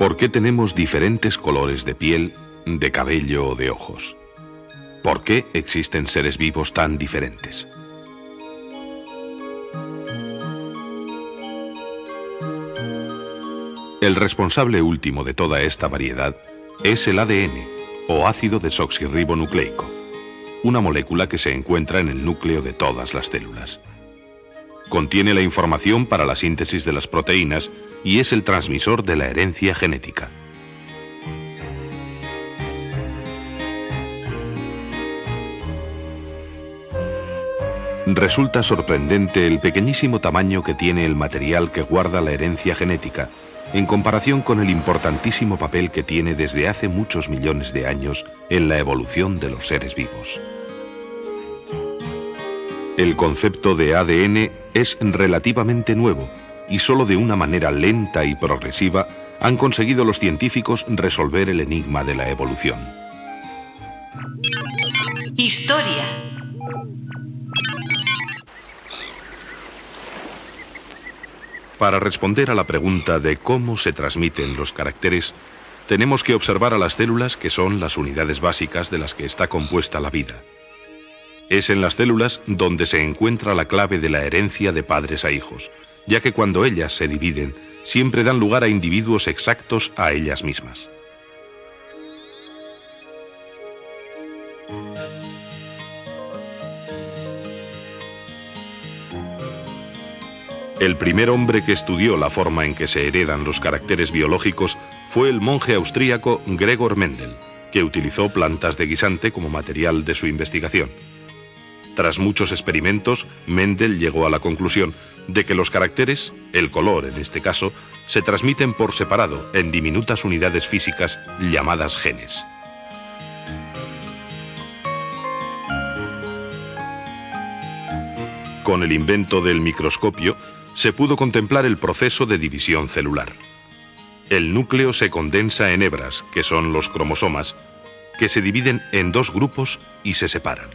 ¿Por qué tenemos diferentes colores de piel, de cabello o de ojos? ¿Por qué existen seres vivos tan diferentes? El responsable último de toda esta variedad es el ADN, o ácido desoxirribonucleico, una molécula que se encuentra en el núcleo de todas las células. Contiene la información para la síntesis de las proteínas y es el transmisor de la herencia genética. Resulta sorprendente el pequeñísimo tamaño que tiene el material que guarda la herencia genética, en comparación con el importantísimo papel que tiene desde hace muchos millones de años en la evolución de los seres vivos. El concepto de ADN es relativamente nuevo y solo de una manera lenta y progresiva han conseguido los científicos resolver el enigma de la evolución. Historia. Para responder a la pregunta de cómo se transmiten los caracteres, tenemos que observar a las células, que son las unidades básicas de las que está compuesta la vida. Es en las células donde se encuentra la clave de la herencia de padres a hijos, ya que cuando ellas se dividen, siempre dan lugar a individuos exactos a ellas mismas. El primer hombre que estudió la forma en que se heredan los caracteres biológicos fue el monje austríaco Gregor Mendel, que utilizó plantas de guisante como material de su investigación. Tras muchos experimentos, Mendel llegó a la conclusión de que los caracteres, el color en este caso, se transmiten por separado en diminutas unidades físicas llamadas genes. Con el invento del microscopio, se pudo contemplar el proceso de división celular. El núcleo se condensa en hebras, que son los cromosomas, que se dividen en dos grupos y se separan.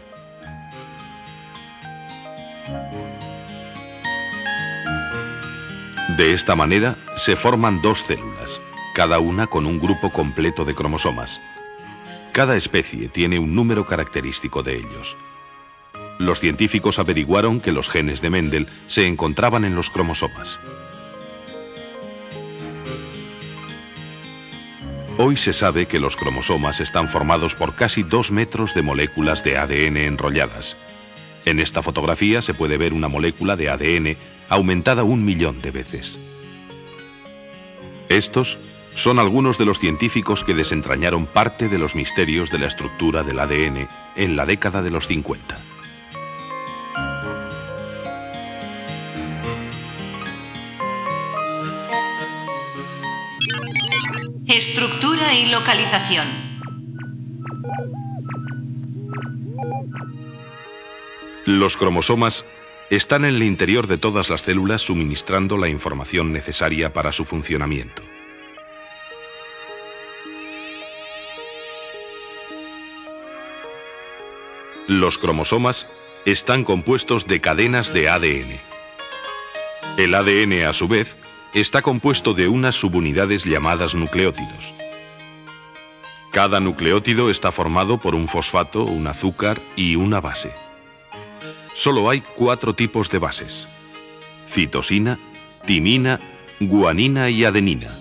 De esta manera se forman dos células, cada una con un grupo completo de cromosomas. Cada especie tiene un número característico de ellos. Los científicos averiguaron que los genes de Mendel se encontraban en los cromosomas. Hoy se sabe que los cromosomas están formados por casi 2 metros de moléculas de ADN enrolladas. En esta fotografía se puede ver una molécula de ADN aumentada 1 millón de veces. Estos son algunos de los científicos que desentrañaron parte de los misterios de la estructura del ADN en la década de los 50. Estructura y localización. Los cromosomas están en el interior de todas las células suministrando la información necesaria para su funcionamiento. Los cromosomas están compuestos de cadenas de ADN. El ADN, a su vez, está compuesto de unas subunidades llamadas nucleótidos. Cada nucleótido está formado por un fosfato, un azúcar y una base. Solo hay 4 tipos de bases: citosina, timina, guanina y adenina.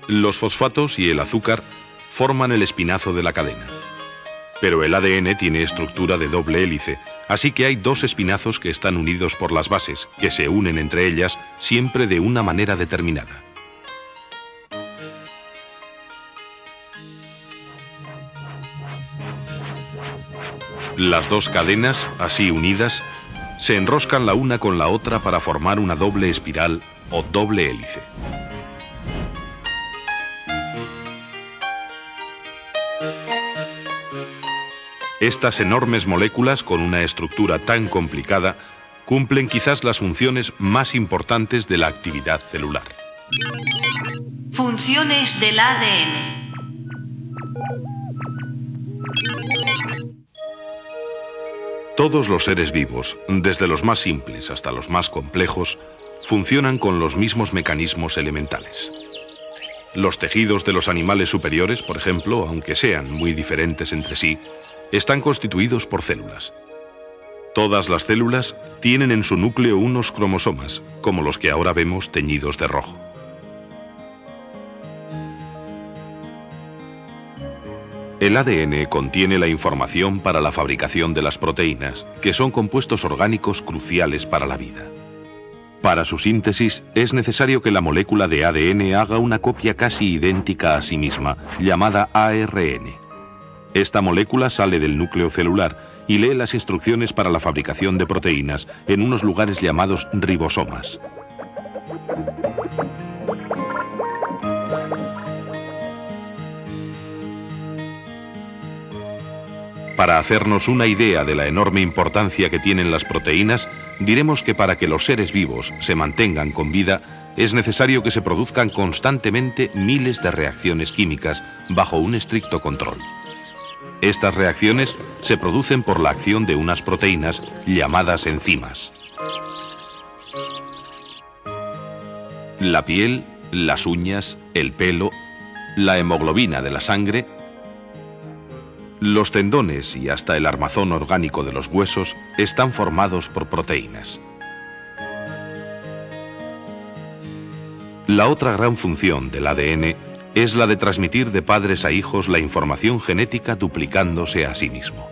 Los fosfatos y el azúcar forman el espinazo de la cadena. Pero el ADN tiene estructura de doble hélice, así que hay 2 espinazos que están unidos por las bases, que se unen entre ellas siempre de una manera determinada. Las 2 cadenas, así unidas, se enroscan la una con la otra para formar una doble espiral o doble hélice. Estas enormes moléculas con una estructura tan complicada cumplen quizás las funciones más importantes de la actividad celular. Funciones del ADN. Todos los seres vivos, desde los más simples hasta los más complejos, funcionan con los mismos mecanismos elementales. Los tejidos de los animales superiores, por ejemplo, aunque sean muy diferentes entre sí, están constituidos por células. Todas las células tienen en su núcleo unos cromosomas, como los que ahora vemos teñidos de rojo. El ADN contiene la información para la fabricación de las proteínas, que son compuestos orgánicos cruciales para la vida. Para su síntesis es necesario que la molécula de ADN haga una copia casi idéntica a sí misma, llamada ARN. Esta molécula sale del núcleo celular y lee las instrucciones para la fabricación de proteínas en unos lugares llamados ribosomas. Para hacernos una idea de la enorme importancia que tienen las proteínas, diremos que para que los seres vivos se mantengan con vida, es necesario que se produzcan constantemente miles de reacciones químicas bajo un estricto control. Estas reacciones se producen por la acción de unas proteínas llamadas enzimas. La piel, las uñas, el pelo, la hemoglobina de la sangre, los tendones y hasta el armazón orgánico de los huesos están formados por proteínas. La otra gran función del ADN es la de transmitir de padres a hijos la información genética duplicándose a sí mismo.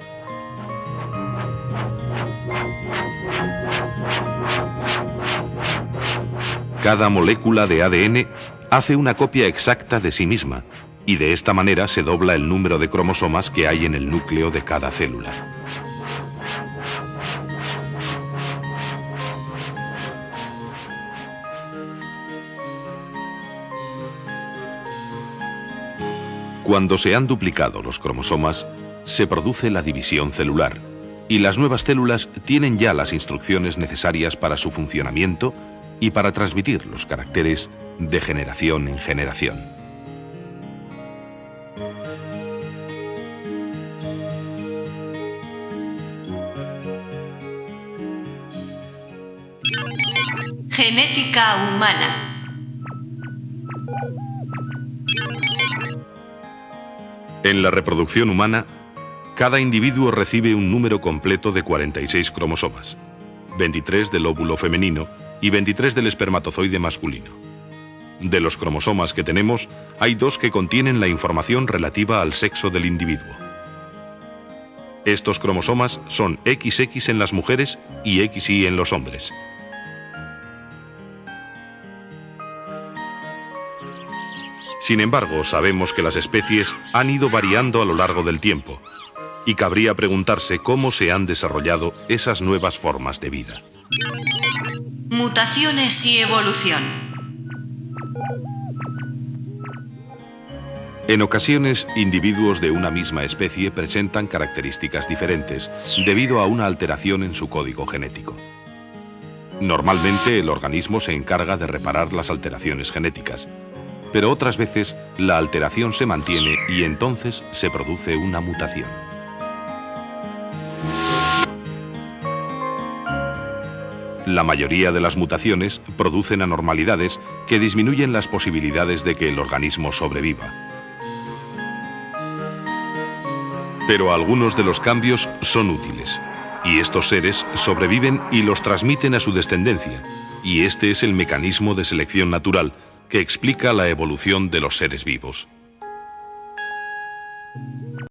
Cada molécula de ADN hace una copia exacta de sí misma, y de esta manera se dobla el número de cromosomas que hay en el núcleo de cada célula. Cuando se han duplicado los cromosomas, se produce la división celular, y las nuevas células tienen ya las instrucciones necesarias para su funcionamiento y para transmitir los caracteres de generación en generación. Genética humana. En la reproducción humana, cada individuo recibe un número completo de 46 cromosomas, 23 del óvulo femenino y 23 del espermatozoide masculino. De los cromosomas que tenemos, hay 2 que contienen la información relativa al sexo del individuo. Estos cromosomas son XX en las mujeres y XY en los hombres. Sin embargo, sabemos que las especies han ido variando a lo largo del tiempo, y cabría preguntarse cómo se han desarrollado esas nuevas formas de vida. Mutaciones y evolución. En ocasiones, individuos de una misma especie presentan características diferentes debido a una alteración en su código genético. Normalmente, el organismo se encarga de reparar las alteraciones genéticas, pero otras veces la alteración se mantiene y entonces se produce una mutación. La mayoría de las mutaciones producen anormalidades que disminuyen las posibilidades de que el organismo sobreviva. Pero algunos de los cambios son útiles, y estos seres sobreviven y los transmiten a su descendencia, y este es el mecanismo de selección natural que explica la evolución de los seres vivos.